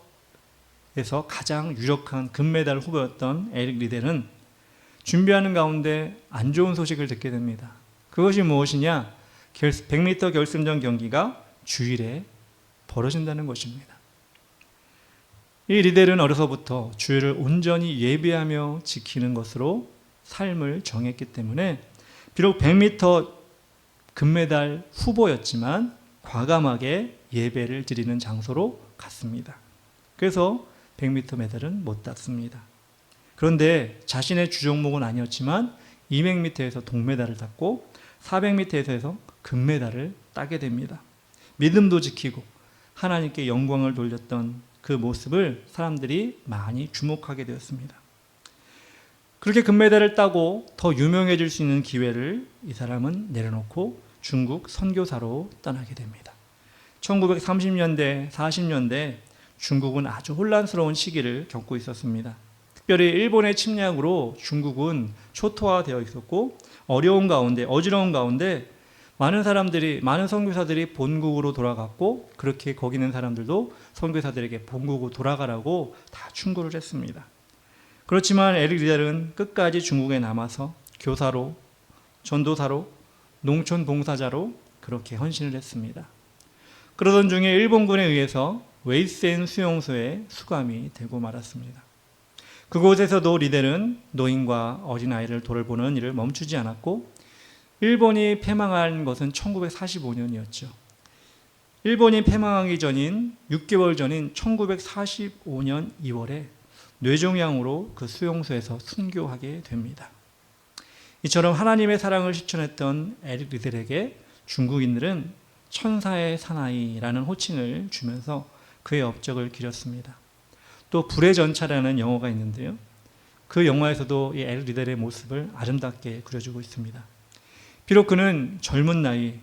가장 유력한 금메달 후보였던 에릭 리델은 준비하는 가운데 안 좋은 소식을 듣게 됩니다. 그것이 무엇이냐? 100m 결승전 경기가 주일에 벌어진다는 것입니다. 이 리델은 어려서부터 주일을 온전히 예배하며 지키는 것으로 삶을 정했기 때문에 비록 100m 금메달 후보였지만 과감하게 예배를 드리는 장소로 갔습니다. 그래서 100m 메달은 못 땄습니다. 그런데 자신의 주종목은 아니었지만 200m에서 동메달을 땄고 400m에서 금메달을 따게 됩니다. 믿음도 지키고 하나님께 영광을 돌렸던 그 모습을 사람들이 많이 주목하게 되었습니다. 그렇게 금메달을 따고 더 유명해질 수 있는 기회를 이 사람은 내려놓고 중국 선교사로 떠나게 됩니다. 1930년대, 40년대 중국은 아주 혼란스러운 시기를 겪고 있었습니다. 특별히 일본의 침략으로 중국은 초토화되어 있었고 어려운 가운데, 어지러운 가운데 많은 선교사들이 본국으로 돌아갔고 그렇게 거기 있는 사람들도 선교사들에게 본국으로 돌아가라고 다 충고를 했습니다. 그렇지만 에릭 리델은 끝까지 중국에 남아서 교사로, 전도사로, 농촌 봉사자로 그렇게 헌신을 했습니다. 그러던 중에 일본군에 의해서 웨이센 수용소에 수감이 되고 말았습니다. 그곳에서도 리델은 노인과 어린아이를 돌보는 일을 멈추지 않았고 일본이 패망한 것은 1945년이었죠. 일본이 패망하기 전인 6개월 전인 1945년 2월에 뇌종양으로 그 수용소에서 순교하게 됩니다. 이처럼 하나님의 사랑을 실천했던 에릭 리델에게 중국인들은 천사의 사나이라는 호칭을 주면서 그의 업적을 기렸습니다. 또 불의 전차라는 영화가 있는데요. 그 영화에서도 이 에릭 리델의 모습을 아름답게 그려주고 있습니다. 비록 그는 젊은 나이,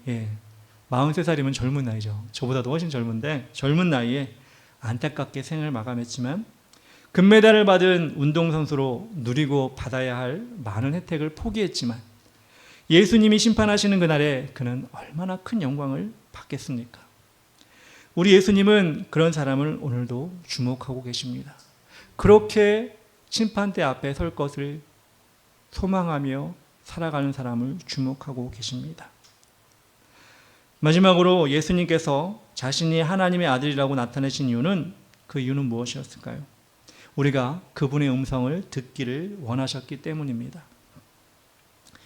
43살이면 젊은 나이죠. 저보다도 훨씬 젊은데 젊은 나이에 안타깝게 생을 마감했지만 금메달을 받은 운동선수로 누리고 받아야 할 많은 혜택을 포기했지만 예수님이 심판하시는 그날에 그는 얼마나 큰 영광을 받겠습니까? 우리 예수님은 그런 사람을 오늘도 주목하고 계십니다. 그렇게 심판대 앞에 설 것을 소망하며 살아가는 사람을 주목하고 계십니다. 마지막으로 예수님께서 자신이 하나님의 아들이라고 나타내신 이유는 그 이유는 무엇이었을까요? 우리가 그분의 음성을 듣기를 원하셨기 때문입니다.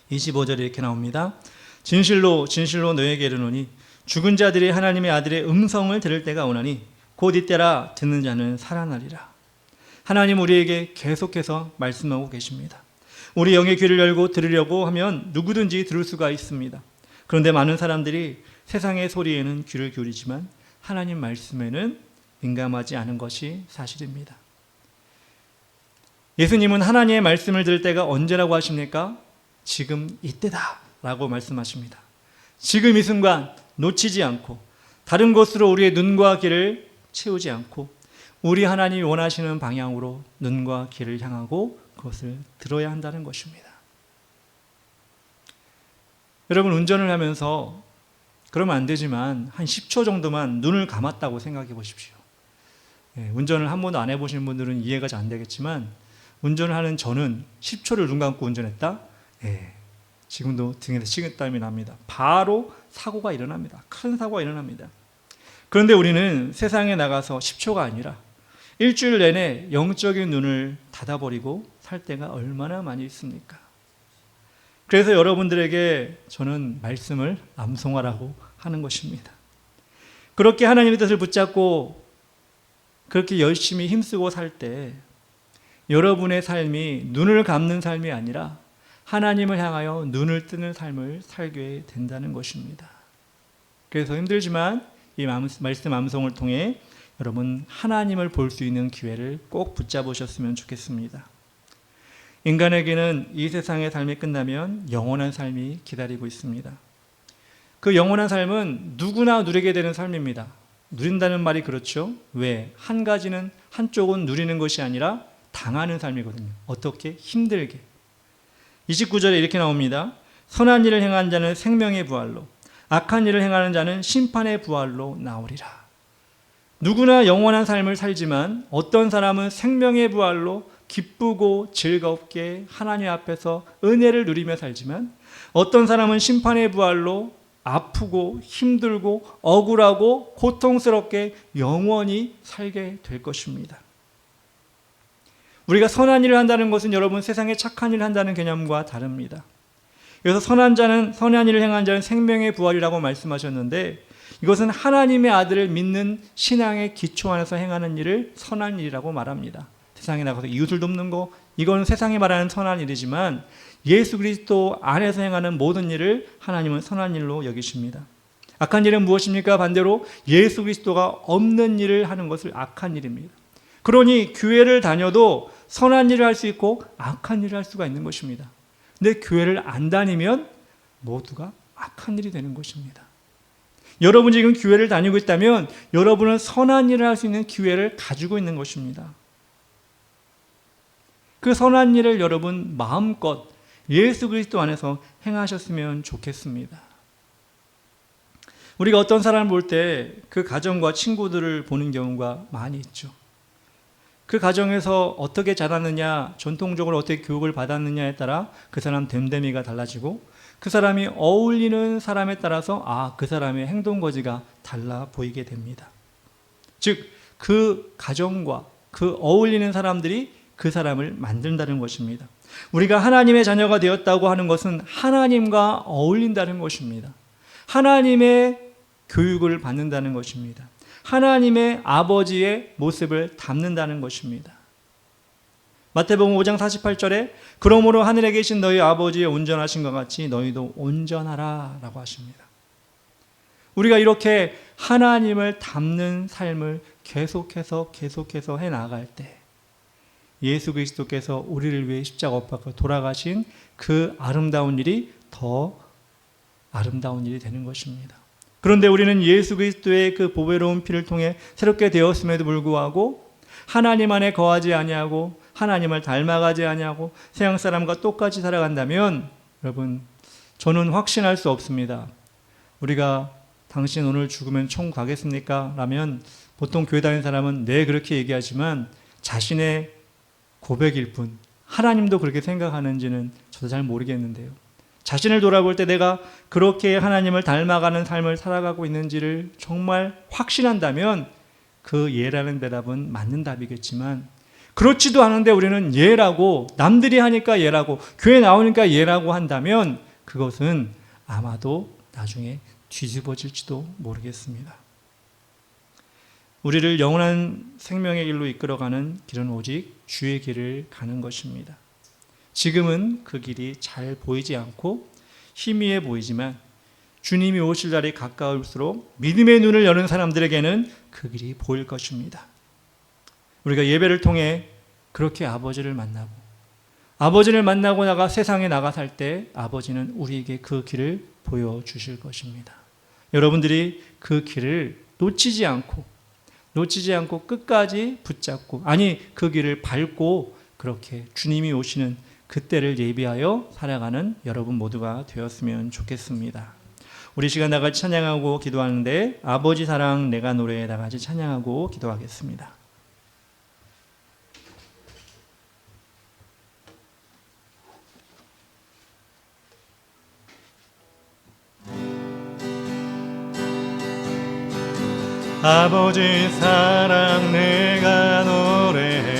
25절에 이렇게 나옵니다. 진실로 진실로 너에게 이르노니 죽은 자들이 하나님의 아들의 음성을 들을 때가 오나니 곧 이때라 듣는 자는 살아나리라. 하나님 우리에게 계속해서 말씀하고 계십니다. 우리 영의 귀를 열고 들으려고 하면 누구든지 들을 수가 있습니다. 그런데 많은 사람들이 세상의 소리에는 귀를 기울이지만 하나님 말씀에는 민감하지 않은 것이 사실입니다. 예수님은 하나님의 말씀을 들을 때가 언제라고 하십니까? 지금 이때다 라고 말씀하십니다. 지금 이 순간 놓치지 않고 다른 곳으로 우리의 눈과 귀를 채우지 않고 우리 하나님이 원하시는 방향으로 눈과 귀를 향하고 그것을 들어야 한다는 것입니다. 여러분 운전을 하면서 그러면 안 되지만 한 10초 정도만 눈을 감았다고 생각해 보십시오. 운전을 한 번도 안 해보신 분들은 이해가 잘 안 되겠지만 운전을 하는 저는 10초를 눈 감고 운전했다? 지금도 등에서 식은땀이 납니다. 바로 사고가 일어납니다. 큰 사고가 일어납니다. 그런데 우리는 세상에 나가서 10초가 아니라 일주일 내내 영적인 눈을 닫아버리고 살 때가 얼마나 많이 있습니까? 그래서 여러분들에게 저는 말씀을 암송하라고 하는 것입니다. 그렇게 하나님의 뜻을 붙잡고 그렇게 열심히 힘쓰고 살 때 여러분의 삶이 눈을 감는 삶이 아니라 하나님을 향하여 눈을 뜨는 삶을 살게 된다는 것입니다. 그래서 힘들지만 이 말씀 암송을 통해 여러분 하나님을 볼 수 있는 기회를 꼭 붙잡으셨으면 좋겠습니다. 인간에게는 이 세상의 삶이 끝나면 영원한 삶이 기다리고 있습니다. 그 영원한 삶은 누구나 누리게 되는 삶입니다. 누린다는 말이 그렇죠. 왜? 한쪽은 누리는 것이 아니라 당하는 삶이거든요. 어떻게? 힘들게. 29절에 이렇게 나옵니다. 선한 일을 행한 자는 생명의 부활로, 악한 일을 행하는 자는 심판의 부활로 나오리라. 누구나 영원한 삶을 살지만 어떤 사람은 생명의 부활로 기쁘고 즐겁게 하나님 앞에서 은혜를 누리며 살지만 어떤 사람은 심판의 부활로 아프고 힘들고 억울하고 고통스럽게 영원히 살게 될 것입니다. 우리가 선한 일을 한다는 것은 여러분 세상에 착한 일을 한다는 개념과 다릅니다. 여기서 선한 일을 행한 자는 생명의 부활이라고 말씀하셨는데, 이것은 하나님의 아들을 믿는 신앙의 기초 안에서 행하는 일을 선한 일이라고 말합니다. 세상에 나가서 이웃을 돕는 거, 이건 세상이 말하는 선한 일이지만 예수 그리스도 안에서 행하는 모든 일을 하나님은 선한 일로 여기십니다. 악한 일은 무엇입니까? 반대로 예수 그리스도가 없는 일을 하는 것을 악한 일입니다. 그러니 교회를 다녀도 선한 일을 할 수 있고 악한 일을 할 수가 있는 것입니다. 근데 교회를 안 다니면 모두가 악한 일이 되는 것입니다. 여러분이 지금 교회를 다니고 있다면 여러분은 선한 일을 할 수 있는 기회를 가지고 있는 것입니다. 그 선한 일을 여러분 마음껏 예수 그리스도 안에서 행하셨으면 좋겠습니다. 우리가 어떤 사람을 볼 때 그 가정과 친구들을 보는 경우가 많이 있죠. 그 가정에서 어떻게 자랐느냐, 전통적으로 어떻게 교육을 받았느냐에 따라 그 사람 됨됨이가 달라지고, 그 사람이 어울리는 사람에 따라서 그 사람의 행동거지가 달라 보이게 됩니다. 즉, 그 가정과 그 어울리는 사람들이 그 사람을 만든다는 것입니다. 우리가 하나님의 자녀가 되었다고 하는 것은 하나님과 어울린다는 것입니다. 하나님의 교육을 받는다는 것입니다. 하나님의 아버지의 모습을 담는다는 것입니다. 마태복음 5장 48절에 그러므로 하늘에 계신 너희 아버지의 온전하신 것 같이 너희도 온전하라 라고 하십니다. 우리가 이렇게 하나님을 담는 삶을 계속해서 해나갈 때 예수 그리스도께서 우리를 위해 십자가 못 박혀 돌아가신 그 아름다운 일이 더 아름다운 일이 되는 것입니다. 그런데 우리는 예수 그리스도의 그 보배로운 피를 통해 새롭게 되었음에도 불구하고 하나님 안에 거하지 아니하고 하나님을 닮아가지 아니하고 세상 사람과 똑같이 살아간다면, 여러분, 저는 확신할 수 없습니다. 우리가 당신 오늘 죽으면 천국 가겠습니까? 라면 보통 교회 다니는 사람은 네 그렇게 얘기하지만 자신의 고백일 뿐, 하나님도 그렇게 생각하는지는 저도 잘 모르겠는데요. 자신을 돌아볼 때 내가 그렇게 하나님을 닮아가는 삶을 살아가고 있는지를 정말 확신한다면 그 예라는 대답은 맞는 답이겠지만, 그렇지도 않은데 우리는 예라고, 남들이 하니까 예라고, 교회 나오니까 예라고 한다면 그것은 아마도 나중에 뒤집어질지도 모르겠습니다. 우리를 영원한 생명의 길로 이끌어가는 길은 오직 주의 길을 가는 것입니다. 지금은 그 길이 잘 보이지 않고 희미해 보이지만 주님이 오실 날이 가까울수록 믿음의 눈을 여는 사람들에게는 그 길이 보일 것입니다. 우리가 예배를 통해 그렇게 아버지를 만나고 세상에 나가 살 때 아버지는 우리에게 그 길을 보여주실 것입니다. 여러분들이 그 길을 놓치지 않고 끝까지 붙잡고, 그 길을 밟고 그렇게 주님이 오시는 그때를 예비하여 살아가는 여러분 모두가 되었으면 좋겠습니다. 우리 시간 다 같이 찬양하고 기도하는데 아버지 사랑 내가 노래에 다 같이 찬양하고 기도하겠습니다. 아버지 사랑 내가 노래해,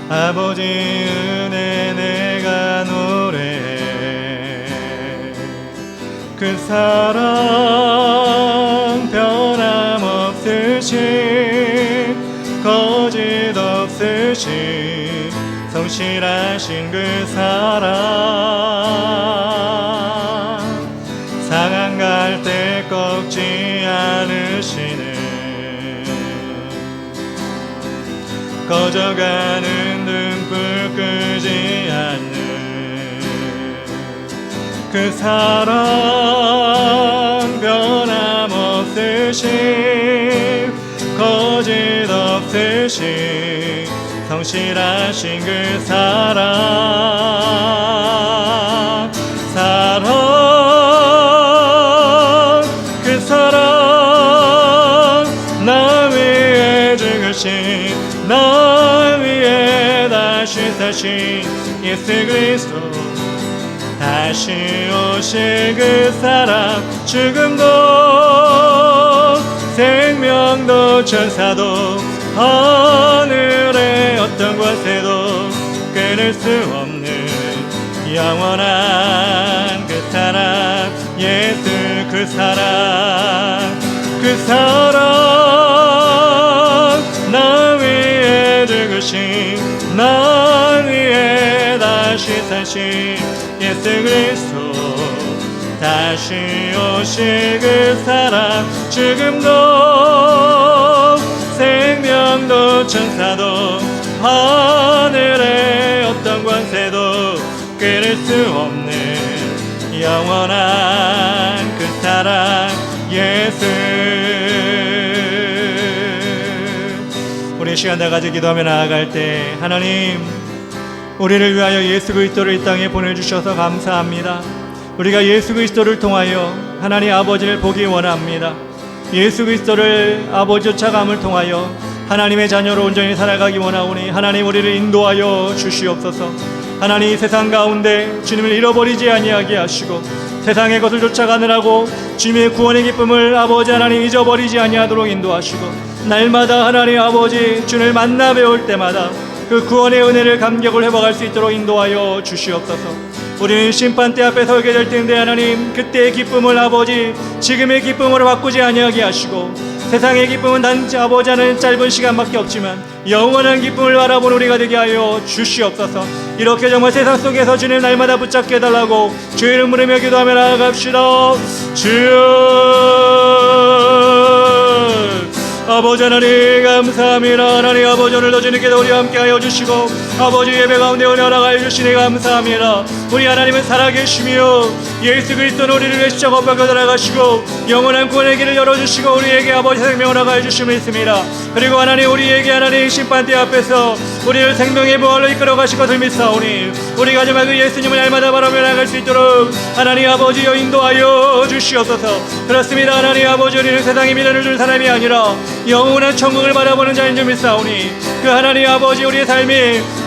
아버지 은혜 내가 노래해, 그 사랑 변함없으신 거짓 없으신 성실하신 그 사랑, 상한 갈 때 꺾지 않으시는, 꺼져가는 등불 끄지 않는 그 사랑, 변함없으신 거짓 없으신 성실하신 그 사랑, 그 사랑, 나 위에 죽으신, 나 위에 다시 사신 예수 그리스도, 다시 오실 그 사랑, 죽음도 생명도 천사도 하늘의 어떤 곳에도 끊을 수 없는 영원한 그 사랑 예수 그 사랑 나 위에 죽으신 나 위에 다시 사신 예수 그리스도 다시 오실 그 사랑 죽음도 생명도 천사도 하늘의 어떤 권세도 끊을 수 없는 영원한 그 사랑 예수. 우리 시간 다 같이 기도하며 나아갈 때 하나님 우리를 위하여 예수 그리스도를 이 땅에 보내주셔서 감사합니다. 우리가 예수 그리스도를 통하여 하나님 아버지를 보기 원합니다. 예수 그리스도를 아버지 쫓아감을 통하여 하나님의 자녀로 온전히 살아가기 원하오니 하나님 우리를 인도하여 주시옵소서. 하나님 이 세상 가운데 주님을 잃어버리지 아니하게 하시고 세상의 것을 쫓아가느라고 주님의 구원의 기쁨을 아버지 하나님 잊어버리지 아니하도록 인도하시고 날마다 하나님 아버지 주님을 만나 뵈올 때마다 그 구원의 은혜를 감격을 회복할 수 있도록 인도하여 주시옵소서. 우리는 심판대 앞에 서게 될 텐데 하나님 그때의 기쁨을 아버지 지금의 기쁨으로 바꾸지 아니하게 하시고 세상의 기쁨은 단지 아버지 하나님 짧은 시간밖에 없지만 영원한 기쁨을 바라보는 우리가 되게 하여 주시옵소서. 이렇게 정말 세상 속에서 주님 날마다 붙잡게 해달라고 주의 이름 부르며 기도하며 나아갑시다. 주여 아버지 하나님 감사합니다. 하나님 아버지 오늘도 주님께서 우리와 함께하여 주시고 아버지 예배 가운데 우리 허락하여 주시니 감사합니다. 우리 하나님은 살아계시며 예수 그리스도는 우리를 위해 십자가 못 박혀 돌아가시고 영원한 구원의 길을 열어주시고 우리에게 아버지 생명을 허락하여 주심을 믿습니다. 그리고 하나님 우리에게 하나님 심판대 앞에서 우리를 생명의 부활로 이끌어 가실 것을 믿사오니 우리가 정말 그 예수님을 날마다 바라며 나갈 수 있도록 하나님 아버지여 인도하여 주시옵소서. 그렇습니다. 하나님 아버지 우리는 세상에 미련을 줄 사람이 아니라 영원한 천국을 바라보는 자인 줄 믿사오니 그 하나님 아버지 우리의 삶이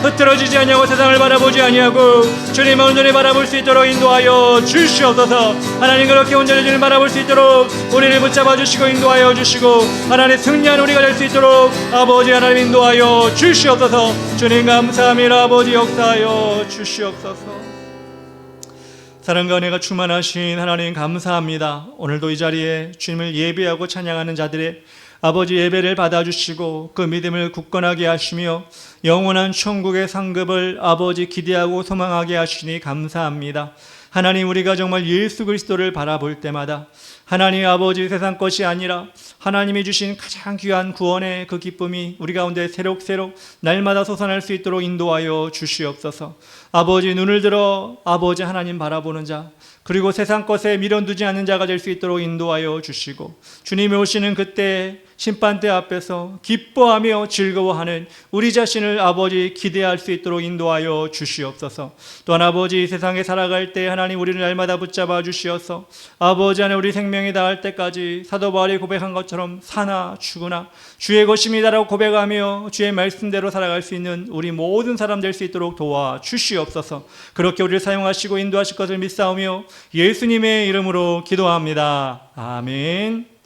흐트러지지 아니하고 세상을 바라보지 아니하고 주님을 온전히 바라볼 수 있도록 인도하여 주시옵소서. 하나님 그렇게 온전히 주님 바라볼 수 있도록 우리를 붙잡아 주시고 인도하여 주시고 하나님 승리한 우리가 될 수 있도록 아버지 하나님 인도하여 주시옵소서. 주님 감사합니다. 아버지 역사하여 주시옵소서. 사랑과 은혜가 충만하신 하나님 감사합니다. 오늘도 이 자리에 주님을 예배하고 찬양하는 자들의 아버지 예배를 받아주시고 그 믿음을 굳건하게 하시며 영원한 천국의 상급을 아버지 기대하고 소망하게 하시니 감사합니다. 하나님 우리가 정말 예수 그리스도를 바라볼 때마다 하나님 아버지 세상 것이 아니라 하나님이 주신 가장 귀한 구원의 그 기쁨이 우리 가운데 새록새록 날마다 솟아날 수 있도록 인도하여 주시옵소서. 아버지 눈을 들어 아버지 하나님 바라보는 자 그리고 세상 것에 미련 두지 않는 자가 될 수 있도록 인도하여 주시고 주님이 오시는 그때 심판대 앞에서 기뻐하며 즐거워하는 우리 자신을 아버지 기대할 수 있도록 인도하여 주시옵소서. 또한 아버지 세상에 살아갈 때 하나님 우리를 날마다 붙잡아 주시어서 아버지 안에 우리 생명이 닿을 때까지 사도 바울이 고백한 것처럼 사나 죽으나 주의 것입니다라고 고백하며 주의 말씀대로 살아갈 수 있는 우리 모든 사람 될 수 있도록 도와 주시옵소서. 그렇게 우리를 사용하시고 인도하실 것을 믿사오며 예수님의 이름으로 기도합니다. 아멘.